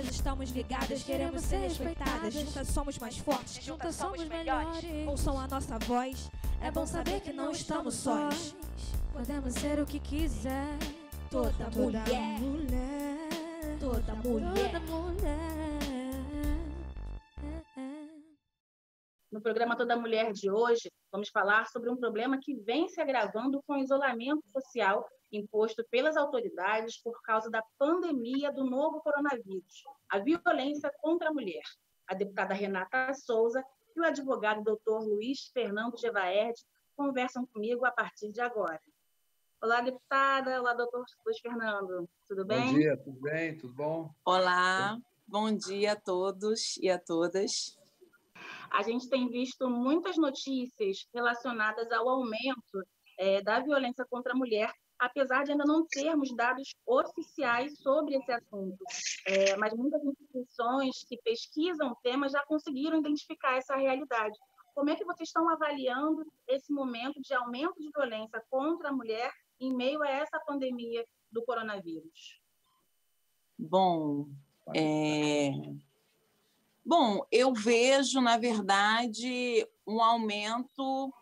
nós estamos ligadas, queremos ser respeitadas. Juntas somos mais fortes, juntas somos melhores. Ouçam a nossa voz, é bom saber que não estamos sós. Podemos ser o que quiser. Toda mulher, toda mulher. No programa Toda Mulher de hoje, vamos falar sobre um problema que vem se agravando com o isolamento social imposto pelas autoridades por causa da pandemia do novo coronavírus, a violência contra a mulher. A deputada Renata Souza e o advogado Dr. Luiz Fernando Gevaerd conversam comigo a partir de agora. Olá, deputada. Olá, doutor Luiz Fernando. Tudo bem? Bom dia, tudo bem? Tudo bom? Olá, bom dia a todos e a todas. A gente tem visto muitas notícias relacionadas ao aumento da violência contra a mulher, apesar de ainda não termos dados oficiais sobre esse assunto. Mas muitas instituições que pesquisam o tema já conseguiram identificar essa realidade. Como é que vocês estão avaliando esse momento de aumento de violência contra a mulher em meio a essa pandemia do coronavírus? Bom, eu vejo, na verdade, um aumento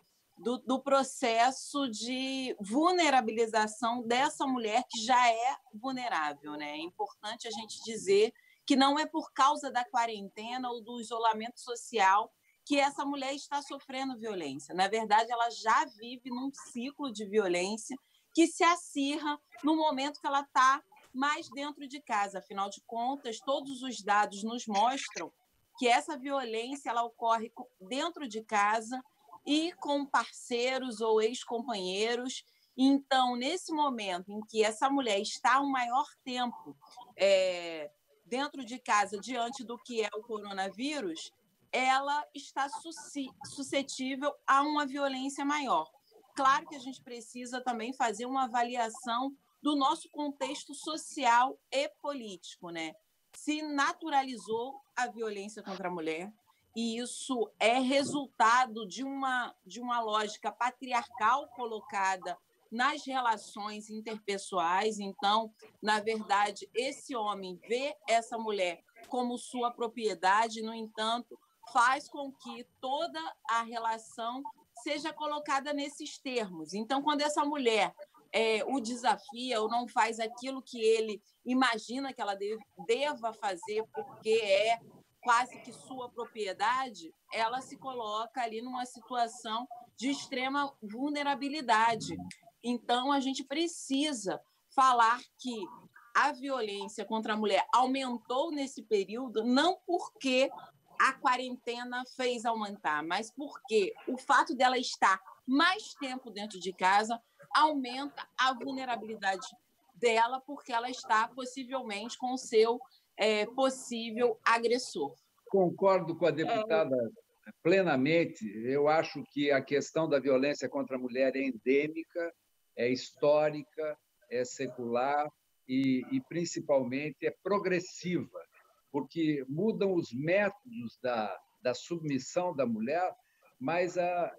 do processo de vulnerabilização dessa mulher que já é vulnerável, né? É importante a gente dizer que não é por causa da quarentena ou do isolamento social que essa mulher está sofrendo violência. Na verdade, ela já vive num ciclo de violência que se acirra no momento que ela está mais dentro de casa. Afinal de contas, todos os dados nos mostram que essa violência ela ocorre dentro de casa e com parceiros ou ex-companheiros. Então, nesse momento em que essa mulher está um maior tempo dentro de casa diante do que é o coronavírus, ela está suscetível a uma violência maior. Claro que a gente precisa também fazer uma avaliação do nosso contexto social e político, né? Se naturalizou a violência contra a mulher, e isso é resultado de uma lógica patriarcal colocada nas relações interpessoais. Então, na verdade, esse homem vê essa mulher como sua propriedade, no entanto, faz com que toda a relação seja colocada nesses termos. Então, quando essa mulher o desafia ou não faz aquilo que ele imagina que ela deva fazer porque é quase que sua propriedade, ela se coloca ali numa situação de extrema vulnerabilidade. Então, a gente precisa falar que a violência contra a mulher aumentou nesse período, não porque a quarentena fez aumentar, mas porque o fato dela estar mais tempo dentro de casa aumenta a vulnerabilidade dela, porque ela está possivelmente com o seu possível agressor. Concordo com a deputada plenamente. Eu acho que a questão da violência contra a mulher é endêmica, é histórica, é secular e principalmente, é progressiva, porque mudam os métodos da submissão da mulher, mas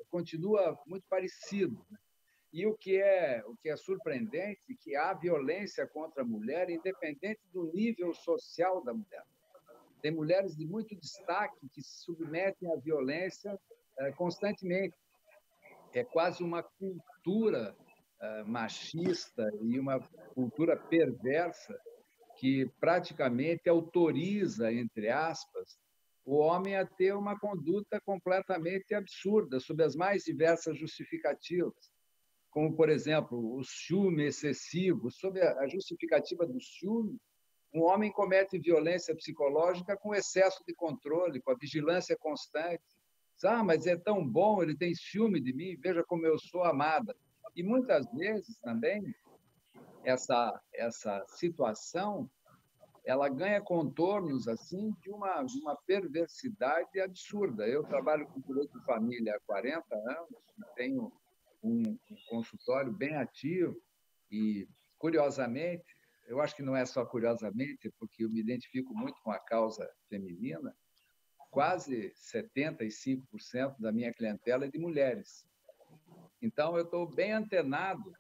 continua muito parecido. E o que é surpreendente é que há violência contra a mulher, independente do nível social da mulher. Tem mulheres de muito destaque que se submetem à violência constantemente. É quase uma cultura machista e uma cultura perversa que praticamente autoriza, entre aspas, o homem a ter uma conduta completamente absurda, sob as mais diversas justificativas, como, por exemplo, o ciúme excessivo. Sob a justificativa do ciúme, um homem comete violência psicológica com excesso de controle, com a vigilância constante. Mas é tão bom, ele tem ciúme de mim, veja como eu sou amada. E muitas vezes também essa situação ela ganha contornos assim de uma perversidade absurda. Eu trabalho com direito de família há 40 anos, tenho um consultório bem ativo e, curiosamente, eu acho que não é só curiosamente, porque eu me identifico muito com a causa feminina, quase 75% da minha clientela é de mulheres. Então, eu estou bem antenado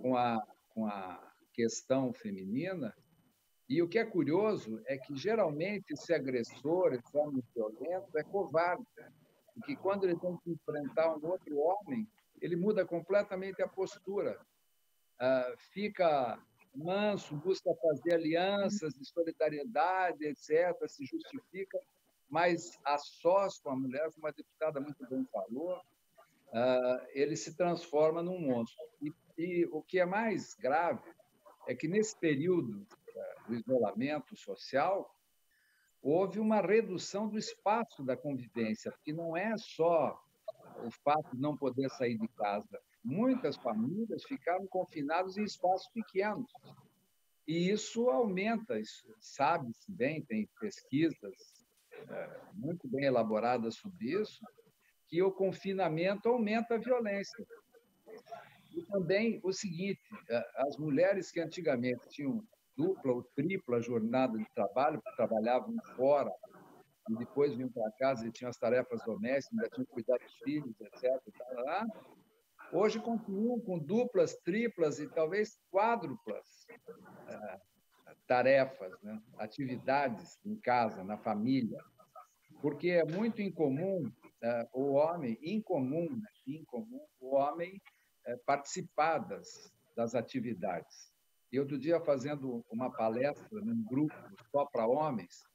com a questão feminina E o que é curioso é que, geralmente, esse agressor, esse homem violento, é covarde, porque quando ele tem que enfrentar um outro homem, ele muda completamente a postura, fica manso, busca fazer alianças de solidariedade, etc., se justifica, mas a sós com a mulher, como a deputada muito bem falou, ele se transforma num monstro. E o que é mais grave é que, nesse período do isolamento social, houve uma redução do espaço da convivência, porque não é só o fato de não poder sair de casa. Muitas famílias ficaram confinadas em espaços pequenos. E isso aumenta, sabe-se bem, tem pesquisas muito bem elaboradas sobre isso, que o confinamento aumenta a violência. E também o seguinte, as mulheres que antigamente tinham dupla ou tripla jornada de trabalho, porque trabalhavam fora e depois vinham para casa e tinham as tarefas domésticas, ainda tinham que cuidar dos filhos, etc. Hoje continuam com duplas, triplas e talvez quádruplas tarefas, né? Atividades em casa, na família, porque é muito incomum o homem, o homem participar das atividades. E outro dia, fazendo uma palestra num grupo só para homens,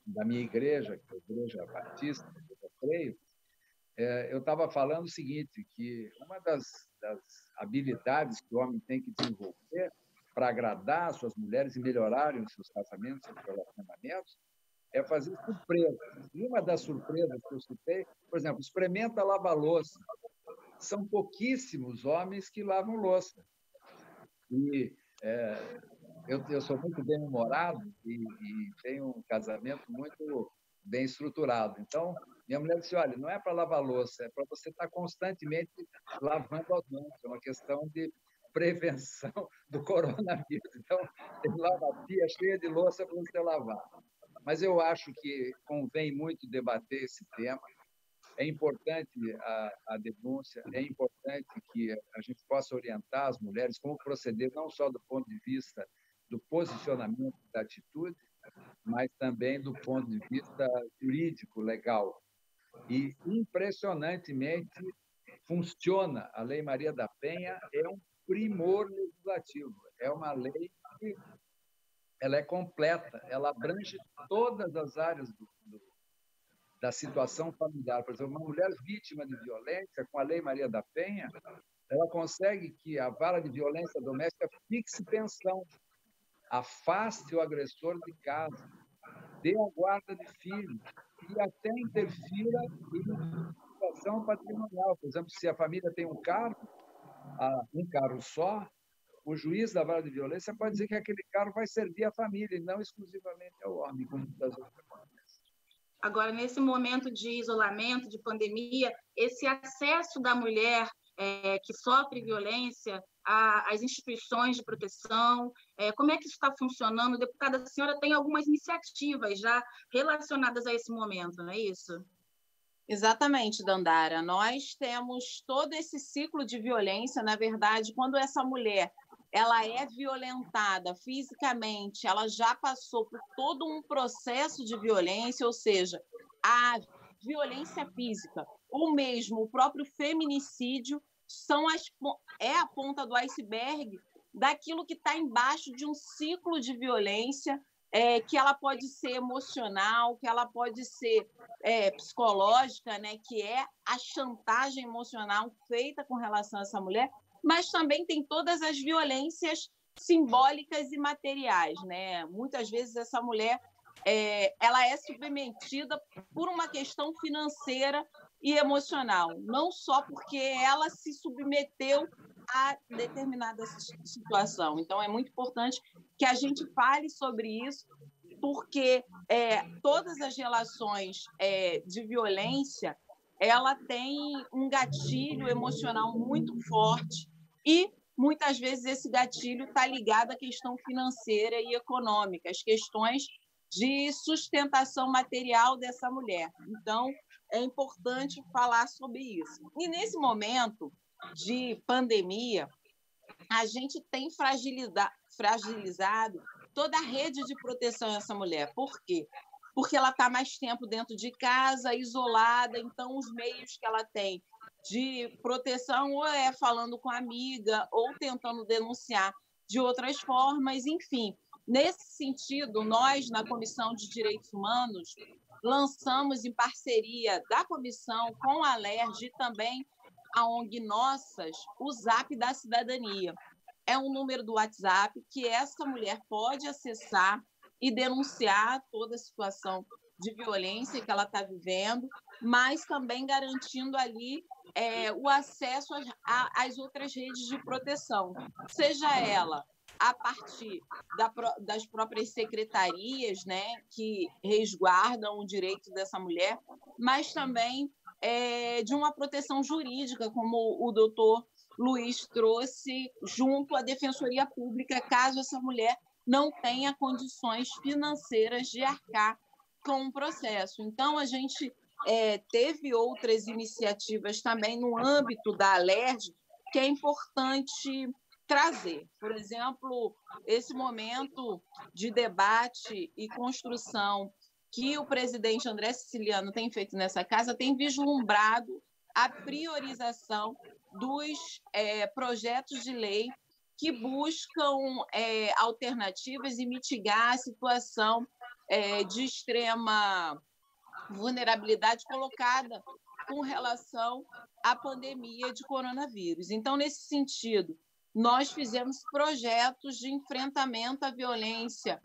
da minha igreja, que é a Igreja Batista, que eu creio, eu estava falando o seguinte, que uma das habilidades que o homem tem que desenvolver para agradar suas mulheres e melhorarem os seus casamentos, seus relacionamentos, é fazer surpresas. E uma das surpresas que eu citei, por exemplo, experimenta lavar louça. São pouquíssimos homens que lavam louça. E eu sou muito bem-humorado e tenho um casamento muito bem estruturado. Então, minha mulher disse, olha, não é para lavar louça, é para você estar constantemente lavando as mãos. É uma questão de prevenção do coronavírus. Então, tem lava-pia cheia de louça para você lavar. Mas eu acho que convém muito debater esse tema. É importante a denúncia, é importante que a gente possa orientar as mulheres como proceder, não só do ponto de vista do posicionamento da atitude, mas também do ponto de vista jurídico, legal. E, impressionantemente, funciona. A Lei Maria da Penha é um primor legislativo. É uma lei que ela é completa, ela abrange todas as áreas da situação familiar. Por exemplo, uma mulher vítima de violência, com a Lei Maria da Penha, ela consegue que a vara de violência doméstica fixe pensão, afaste o agressor de casa, dê a guarda de filhos e até interfira em situação patrimonial. Por exemplo, se a família tem um carro só, o juiz da vara de violência pode dizer que aquele carro vai servir à família e não exclusivamente ao homem, como muitas vezes acontece. Agora, nesse momento de isolamento, de pandemia, esse acesso da mulher que sofre violência às instituições de proteção, como é que isso está funcionando? Deputada, a senhora tem algumas iniciativas já relacionadas a esse momento, não é isso? Exatamente, Dandara. Nós temos todo esse ciclo de violência. Na verdade, quando essa mulher ela é violentada fisicamente, ela já passou por todo um processo de violência, ou seja, a violência física ou mesmo o próprio feminicídio é a ponta do iceberg daquilo que está embaixo de um ciclo de violência, que ela pode ser emocional, que ela pode ser psicológica, né, que é a chantagem emocional feita com relação a essa mulher, mas também tem todas as violências simbólicas e materiais, né? Muitas vezes essa mulher ela é submetida por uma questão financeira e emocional, não só porque ela se submeteu a determinada situação. Então, é muito importante que a gente fale sobre isso, porque todas as relações de violência ela tem um gatilho emocional muito forte e, muitas vezes, esse gatilho está ligado à questão financeira e econômica, às questões de sustentação material dessa mulher. Então, é importante falar sobre isso. E, nesse momento de pandemia, a gente tem fragilizado toda a rede de proteção a essa mulher. Por quê? Porque ela está mais tempo dentro de casa, isolada, então os meios que ela tem de proteção ou é falando com a amiga ou tentando denunciar de outras formas, enfim. Nesse sentido, nós, na Comissão de Direitos Humanos, lançamos em parceria da comissão com a Alerj e também a ONG Nossas, o Zap da Cidadania. É um número do WhatsApp que essa mulher pode acessar e denunciar toda a situação de violência que ela está vivendo, mas também garantindo ali o acesso às outras redes de proteção, seja ela a partir das próprias secretarias, né, que resguardam o direito dessa mulher, mas também de uma proteção jurídica, como o doutor Luiz trouxe, junto à Defensoria Pública, caso essa mulher não tenha condições financeiras de arcar com o processo. Então, a gente teve outras iniciativas também no âmbito da Alerj, que é importante trazer. Por exemplo, esse momento de debate e construção que o presidente André Siciliano tem feito nessa casa tem vislumbrado a priorização dos projetos de lei que buscam alternativas e mitigar a situação de extrema vulnerabilidade colocada com relação à pandemia de coronavírus. Então, nesse sentido, nós fizemos projetos de enfrentamento à violência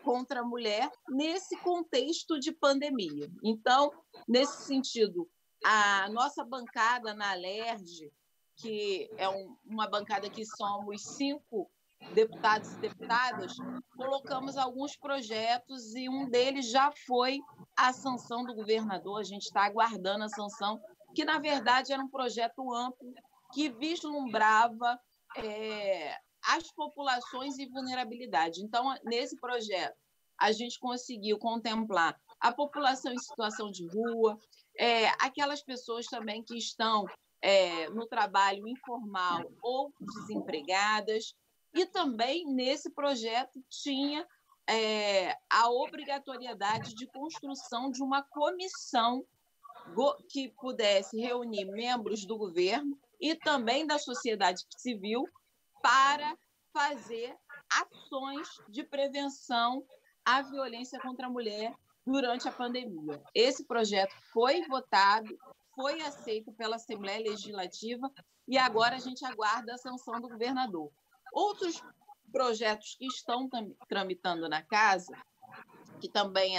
contra a mulher nesse contexto de pandemia. Então, nesse sentido, a nossa bancada na Alerj, que é uma bancada que somos 5 deputados e deputadas, colocamos alguns projetos e um deles já foi a sanção do governador. A gente está aguardando a sanção, que, na verdade, era um projeto amplo que vislumbrava as populações e vulnerabilidade. Então, nesse projeto, a gente conseguiu contemplar a população em situação de rua, aquelas pessoas também que estão no trabalho informal ou desempregadas, e também nesse projeto tinha a obrigatoriedade de construção de uma comissão que pudesse reunir membros do governo e também da sociedade civil para fazer ações de prevenção à violência contra a mulher durante a pandemia. Esse projeto foi votado, foi aceito pela Assembleia Legislativa e agora a gente aguarda a sanção do governador. Outros projetos que estão tramitando na casa, que também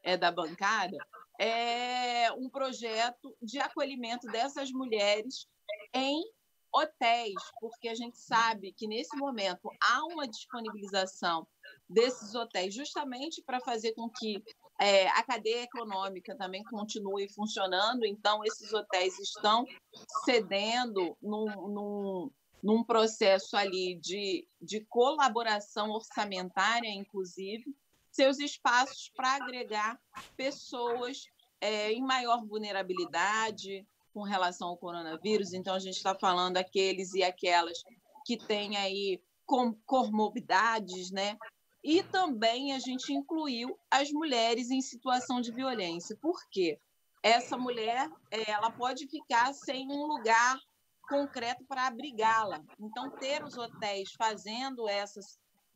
é da bancada, é um projeto de acolhimento dessas mulheres em hotéis, porque a gente sabe que, nesse momento, há uma disponibilização desses hotéis justamente para fazer com que a cadeia econômica também continue funcionando. Então, esses hotéis estão cedendo num processo ali de colaboração orçamentária, inclusive, seus espaços para agregar pessoas em maior vulnerabilidade com relação ao coronavírus. Então, a gente está falando aqueles e aquelas que têm aí comorbidades, né? E também a gente incluiu as mulheres em situação de violência. Por quê? Essa mulher ela pode ficar sem um lugar concreto para abrigá-la. Então, ter os hotéis fazendo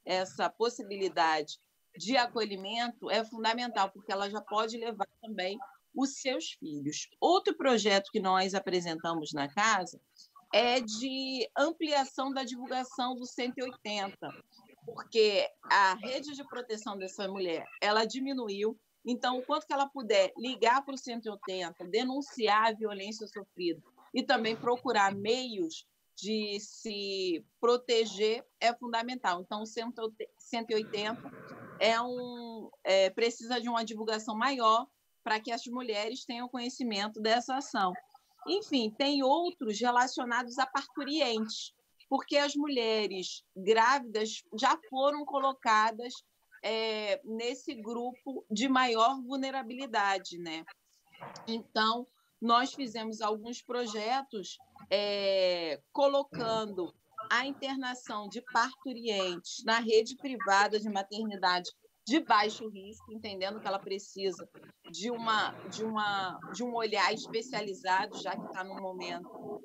essa possibilidade de acolhimento é fundamental, porque ela já pode levar também os seus filhos. Outro projeto que nós apresentamos na casa é de ampliação da divulgação do 180, porque a rede de proteção dessa mulher ela diminuiu. Então, o quanto que ela puder ligar para o 180, denunciar a violência sofrida e também procurar meios de se proteger é fundamental. Então, o 180 precisa de uma divulgação maior para que as mulheres tenham conhecimento dessa ação. Enfim, tem outros relacionados a parturientes, porque as mulheres grávidas já foram colocadas nesse grupo de maior vulnerabilidade, né? Então, nós fizemos alguns projetos colocando a internação de parturientes na rede privada de maternidade de baixo risco, entendendo que ela precisa de um olhar especializado, já que está num momento,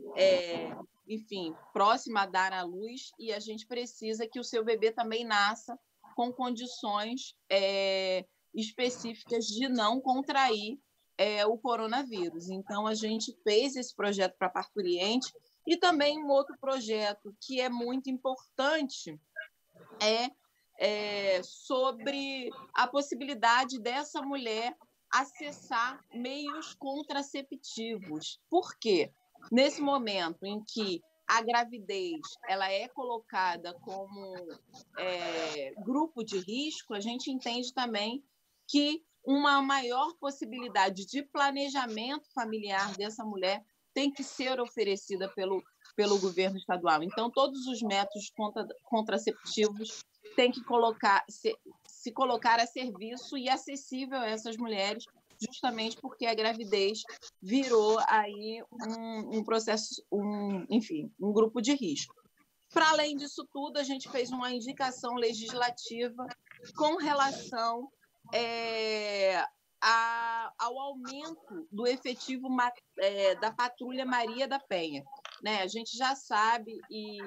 enfim, próximo a dar à luz, e a gente precisa que o seu bebê também nasça com condições específicas de não contrair o coronavírus. Então, a gente fez esse projeto para parturiente, e também um outro projeto que é muito importante sobre a possibilidade dessa mulher acessar meios contraceptivos. Por quê? Nesse momento em que a gravidez ela é colocada como grupo de risco, a gente entende também que uma maior possibilidade de planejamento familiar dessa mulher tem que ser oferecida pelo governo estadual. Então, todos os métodos contraceptivos têm que se colocar a serviço e acessível a essas mulheres, justamente porque a gravidez virou aí um processo, enfim, um grupo de risco. Para além disso tudo, a gente fez uma indicação legislativa com relação ao aumento do efetivo da Patrulha Maria da Penha. Né? A gente já sabe, e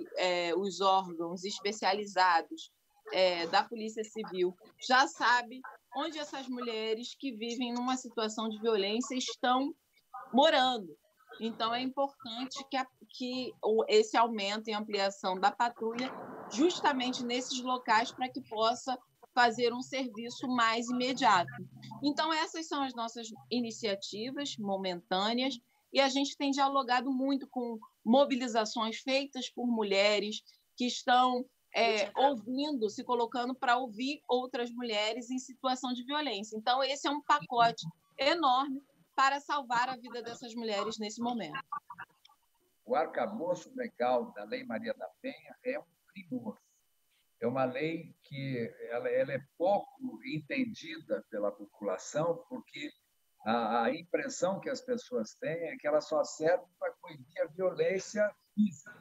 os órgãos especializados da Polícia Civil já sabem onde essas mulheres que vivem numa situação de violência estão morando. Então, é importante que esse aumento e ampliação da patrulha justamente nesses locais para que possa fazer um serviço mais imediato. Então, essas são as nossas iniciativas momentâneas, e a gente tem dialogado muito com mobilizações feitas por mulheres que estão ouvindo, se colocando para ouvir outras mulheres em situação de violência. Então, esse é um pacote enorme para salvar a vida dessas mulheres nesse momento. O arcabouço legal da Lei Maria da Penha é um primor. É uma lei que ela é pouco entendida pela população, porque a impressão que as pessoas têm é que ela só serve para coibir a violência física.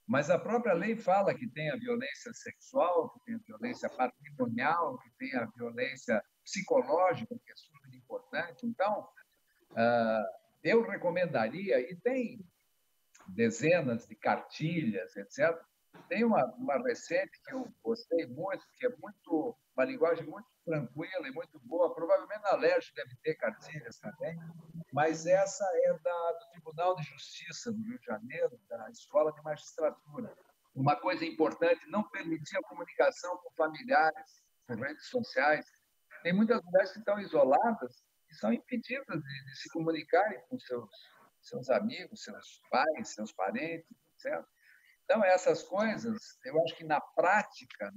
Mas a própria lei fala que tem a violência sexual, que tem a violência patrimonial, que tem a violência psicológica, que é super importante. Então, eu recomendaria, e tem dezenas de cartilhas, etc. Tem uma recente que eu gostei muito, que é uma linguagem muito tranquila e muito boa. Provavelmente a LERJ deve ter cartilhas também, mas essa é do Tribunal de Justiça do Rio de Janeiro, da Escola de Magistratura. Uma coisa importante, não permitir a comunicação com familiares, com redes sociais. Tem muitas mulheres que estão isoladas e são impedidas de se comunicarem com seus amigos, seus pais, seus parentes, etc. Então, essas coisas, eu acho que na prática,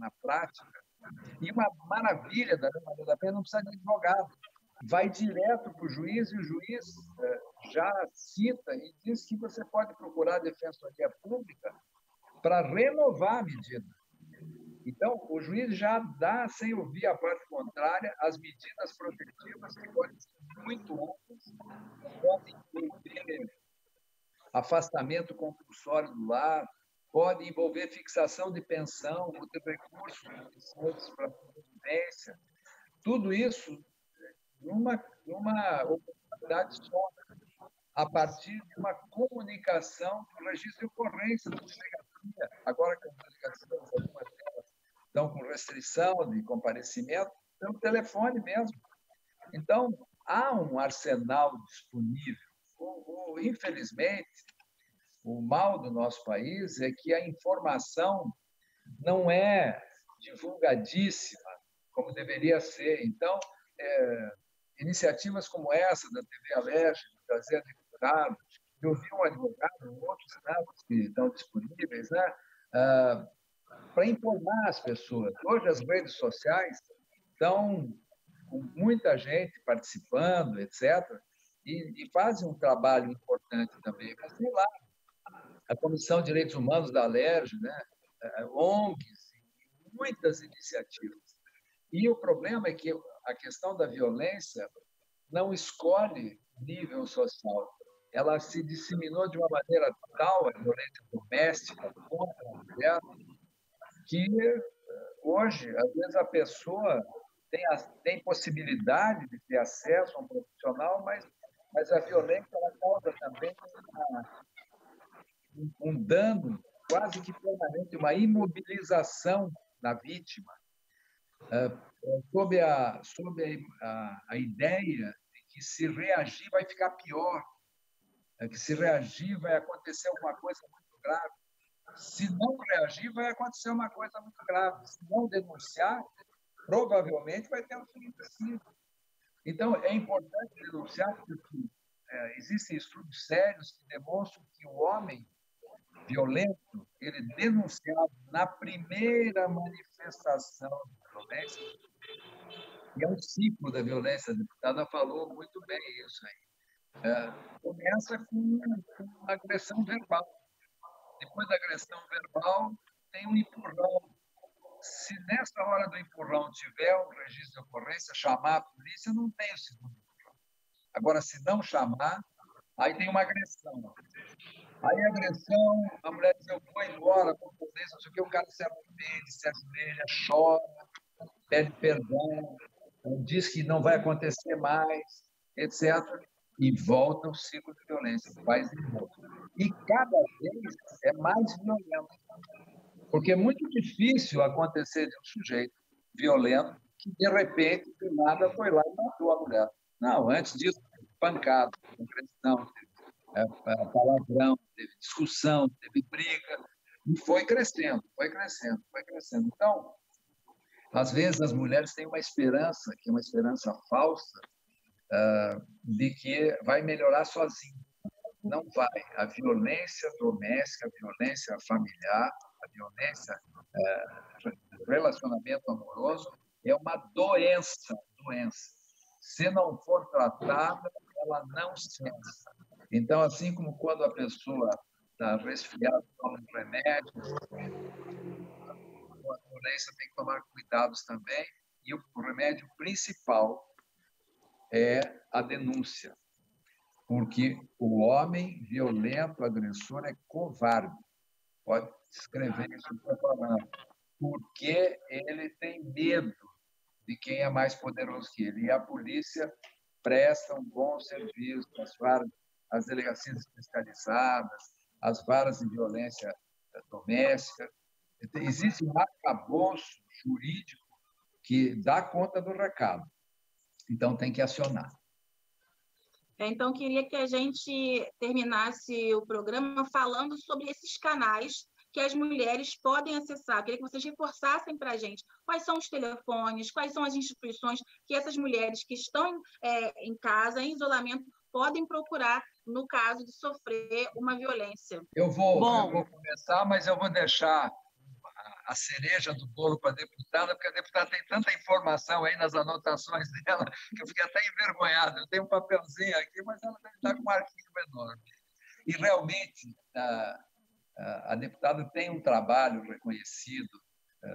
e uma maravilha da Lei Maria da Penha, não precisa de advogado. Vai direto para o juiz, e o juiz já cita e diz que você pode procurar a Defensoria Pública para renovar a medida. Então, o juiz já dá, sem ouvir a parte contrária, as medidas protetivas que podem ser muito amplas, podem envolver afastamento compulsório do lar, pode envolver fixação de pensão, ou de recursos judiciais para sobrevivência. Tudo isso numa oportunidade só, a partir de uma comunicação do registro de ocorrência da delegacia. Agora que as delegacias, algumas delas, estão com restrição de comparecimento, pelo telefone mesmo. Então, há um arsenal disponível. Infelizmente, o mal do nosso país é que a informação não é divulgadíssima como deveria ser. Então, iniciativas como essa da TV Alerj, de trazer advogados, de ouvir um advogado, outros dados que estão disponíveis, né? Para informar as pessoas. Hoje, as redes sociais estão com muita gente participando, etc., e fazem um trabalho importante também. Mas, sei lá, a Comissão de Direitos Humanos da Alerj, né? ONGs, muitas iniciativas. E o problema é que a questão da violência não escolhe nível social. ela se disseminou de uma maneira tal, a violência doméstica contra a mulher, que hoje, às vezes, a pessoa tem possibilidade de ter acesso a um profissional, mas a violência ela causa também um dano quase que permanente, uma imobilização da vítima, sob a ideia de que se reagir vai ficar pior, que se reagir vai acontecer alguma coisa muito grave. Se não reagir, vai acontecer uma coisa muito grave. Se não denunciar, provavelmente vai ter um feminicídio. Então, é importante denunciar porque existem estudos sérios que demonstram que o homem violento, ele denunciado na primeira manifestação de violência, e é um ciclo da violência, a deputada falou muito bem isso aí. Começa com agressão verbal. Depois da agressão verbal, tem um empurrão. Se nessa hora do empurrão tiver um registro de ocorrência, chamar a polícia, não tem o segundo empurrão. Agora, se não chamar, aí tem uma agressão. Aí a agressão, a mulher diz, eu vou embora, vou fazer isso, não sei o que, o cara se arrepende, se ajoelha, chora, pede perdão, diz que não vai acontecer mais, etc. E volta o ciclo de violência, faz de novo. E cada vez é mais violento. Porque é muito difícil acontecer de um sujeito violento que, de repente, do nada, foi lá e matou a mulher. Não, antes disso, pancada, agressão, palavrão, teve discussão, teve briga, e foi crescendo, foi crescendo, foi crescendo. Então, às vezes, as mulheres têm uma esperança, que é uma esperança falsa, de que vai melhorar sozinho. Não vai. A violência doméstica, a violência familiar, a violência relacionamento amoroso é uma doença. Se não for tratada, ela não cessa. Então, assim como quando a pessoa está resfriada, toma um remédio, a violência tem que tomar cuidados também, e o remédio principal é a denúncia. Porque o homem violento, agressor, é covarde. Pode escrever isso que eu estou falando. Porque ele tem medo de quem é mais poderoso que ele. E a polícia presta um bom serviço, as delegacias especializadas, as varas de violência doméstica. Existe um arcabouço jurídico que dá conta do recado. Então, tem que acionar. Então, queria que a gente terminasse o programa falando sobre esses canais que as mulheres podem acessar. Queria que vocês reforçassem para a gente quais são os telefones, quais são as instituições que essas mulheres que estão em casa, em isolamento, podem procurar no caso de sofrer uma violência. Eu vou começar, mas eu vou deixar a cereja do bolo para a deputada, porque a deputada tem tanta informação aí nas anotações dela que eu fiquei até envergonhado. Eu tenho um papelzinho aqui, mas ela deve estar com um arquivo enorme. E, realmente, a deputada tem um trabalho reconhecido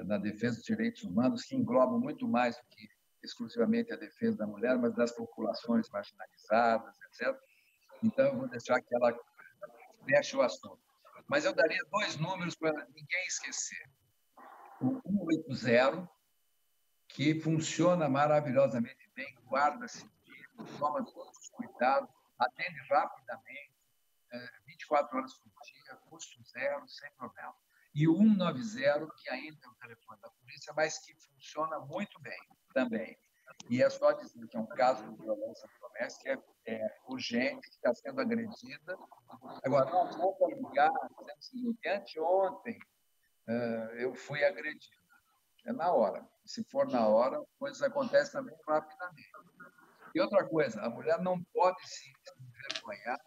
na defesa dos direitos humanos que engloba muito mais do que exclusivamente a defesa da mulher, mas das populações marginalizadas, etc. Então, eu vou deixar que ela feche o assunto. Mas eu daria 2 números para ninguém esquecer. O 180, que funciona maravilhosamente bem, guarda-se, toma todos os cuidados, atende rapidamente, 24 horas por dia, custo zero, sem problema. E o 190, que ainda é o telefone da polícia, mas que funciona muito bem também. E é só dizer que é um caso de violência doméstica, é urgente, que está sendo agredida. Agora, não adianta ligar dizendo o seguinte: anteontem eu fui agredido. É na hora. Se for na hora, coisas acontecem também rapidamente. E outra coisa, a mulher não pode se envergonhar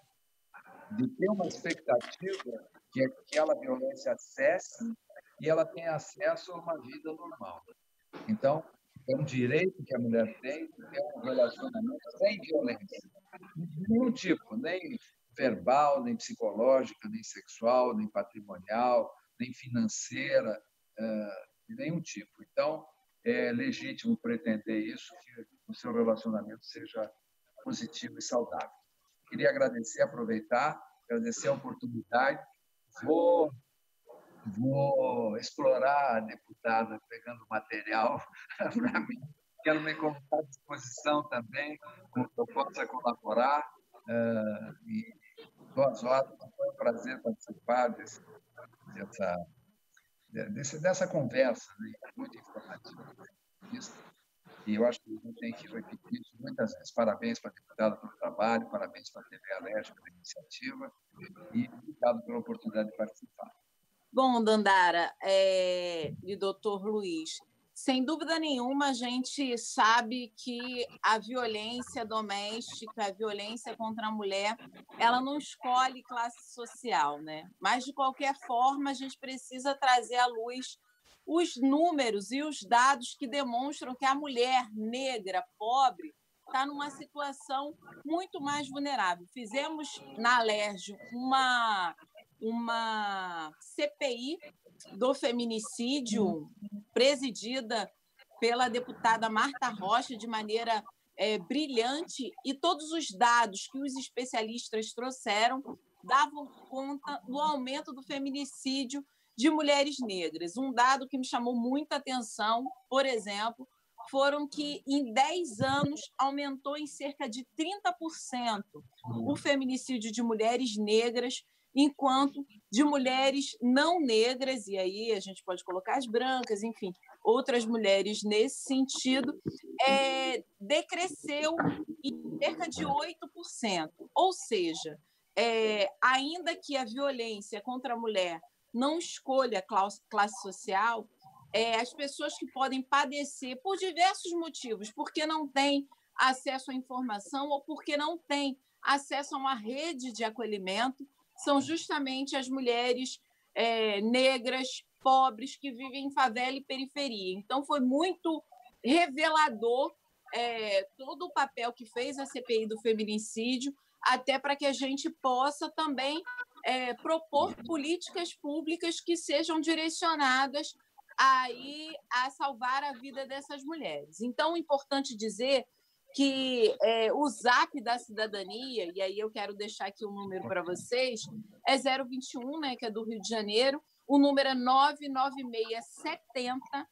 de ter uma expectativa que aquela violência cesse e ela tenha acesso a uma vida normal. Então, é um direito que a mulher tem de ter um relacionamento sem violência. De nenhum tipo, nem verbal, nem psicológica, nem sexual, nem patrimonial, nem financeira, de nenhum tipo. Então, é legítimo pretender isso, que o seu relacionamento seja positivo e saudável. queria aproveitar, agradecer a oportunidade. Vou explorar a deputada pegando material para mim. Quero me colocar à disposição também, com que eu possa colaborar. E 2 horas, foi um prazer participar dessa conversa, né? Muito informativa. E eu acho que a gente tem que repetir isso muitas vezes. Parabéns para a deputada pelo trabalho, parabéns para a TV Alerj pela iniciativa e obrigado pela oportunidade de participar. Bom, Dandara e doutor Luiz, sem dúvida nenhuma, a gente sabe que a violência doméstica, a violência contra a mulher, ela não escolhe classe social, né? Mas, de qualquer forma, a gente precisa trazer à luz os números e os dados que demonstram que a mulher negra, pobre, está numa situação muito mais vulnerável. Fizemos na Alerj uma CPI do feminicídio presidida pela deputada Marta Rocha de maneira brilhante, e todos os dados que os especialistas trouxeram davam conta do aumento do feminicídio de mulheres negras. Um dado que me chamou muita atenção, por exemplo, foram que em 10 anos aumentou em cerca de 30% o feminicídio de mulheres negras, enquanto de mulheres não negras, e aí a gente pode colocar as brancas, enfim, outras mulheres nesse sentido, decresceu em cerca de 8%. Ou seja, ainda que a violência contra a mulher não escolha classe social, as pessoas que podem padecer por diversos motivos, porque não têm acesso à informação ou porque não têm acesso a uma rede de acolhimento, são justamente as mulheres negras, pobres, que vivem em favela e periferia. Então, foi muito revelador todo o papel que fez a CPI do feminicídio, até para que a gente possa também propor políticas públicas que sejam direcionadas aí a salvar a vida dessas mulheres. Então, é importante dizer que o Zap da Cidadania, e aí eu quero deixar aqui o número para vocês, é 021, né, que é do Rio de Janeiro, o número é 99670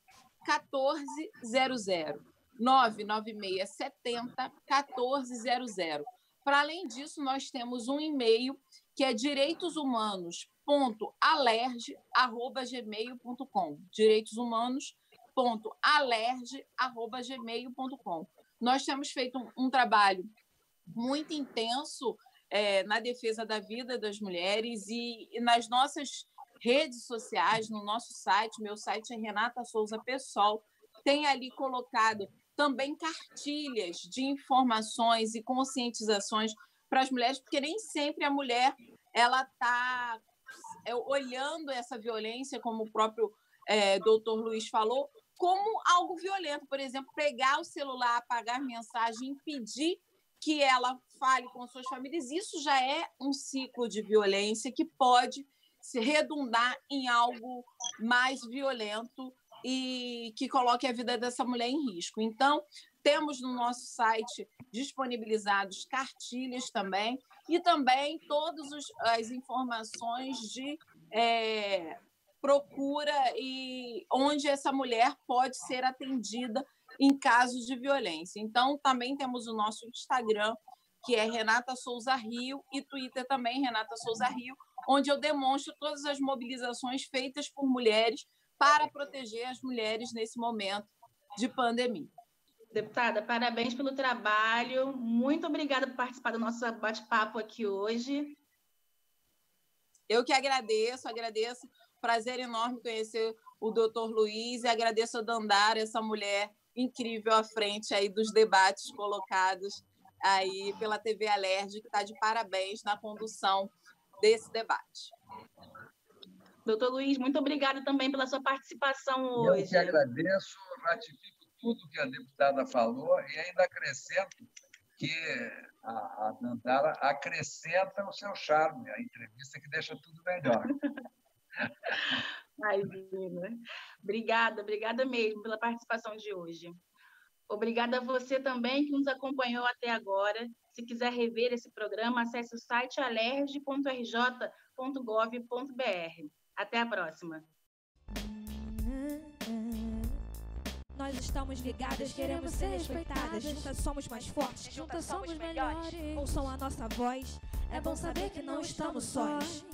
1400. 99670 1400. Para além disso, nós temos um e-mail que é direitoshumanos.alerj@gmail.com. direitoshumanos.alerj@gmail.com. Nós temos feito um trabalho muito intenso na defesa da vida das mulheres e nas nossas redes sociais, no nosso site, meu site é Renata Souza Pessoal, tem ali colocado também cartilhas de informações e conscientizações para as mulheres, porque nem sempre a mulher ela está olhando essa violência, como o próprio doutor Luiz falou, como algo violento. Por exemplo, pegar o celular, apagar mensagem, impedir que ela fale com suas famílias. Isso já é um ciclo de violência que pode se redundar em algo mais violento e que coloque a vida dessa mulher em risco. Então, temos no nosso site disponibilizados cartilhas também e também todas as informações de procura e onde essa mulher pode ser atendida em casos de violência. Então, também temos o nosso Instagram, que é Renata Souza Rio, e Twitter também, Renata Souza Rio, onde eu demonstro todas as mobilizações feitas por mulheres para proteger as mulheres nesse momento de pandemia. Deputada, parabéns pelo trabalho. Muito obrigada por participar do nosso bate-papo aqui hoje. Eu que agradeço. Prazer enorme conhecer o doutor Luiz e agradeço a Dandara, essa mulher incrível à frente aí dos debates colocados aí pela TV Alerj, que está de parabéns na condução desse debate. Doutor Luiz, muito obrigada também pela sua participação hoje. Eu que agradeço, ratifico tudo que a deputada falou e ainda acrescento que a Dandara acrescenta o seu charme, a entrevista que deixa tudo melhor. Imagina. Obrigada mesmo pela participação de hoje. Obrigada a você também que nos acompanhou até agora. Se quiser rever esse programa, acesse o site alerj.rj.gov.br. Até a próxima. Nós estamos ligadas, queremos ser respeitadas. Juntas somos mais fortes, juntas somos melhores. Ouçam a nossa voz, é bom saber que não estamos sós.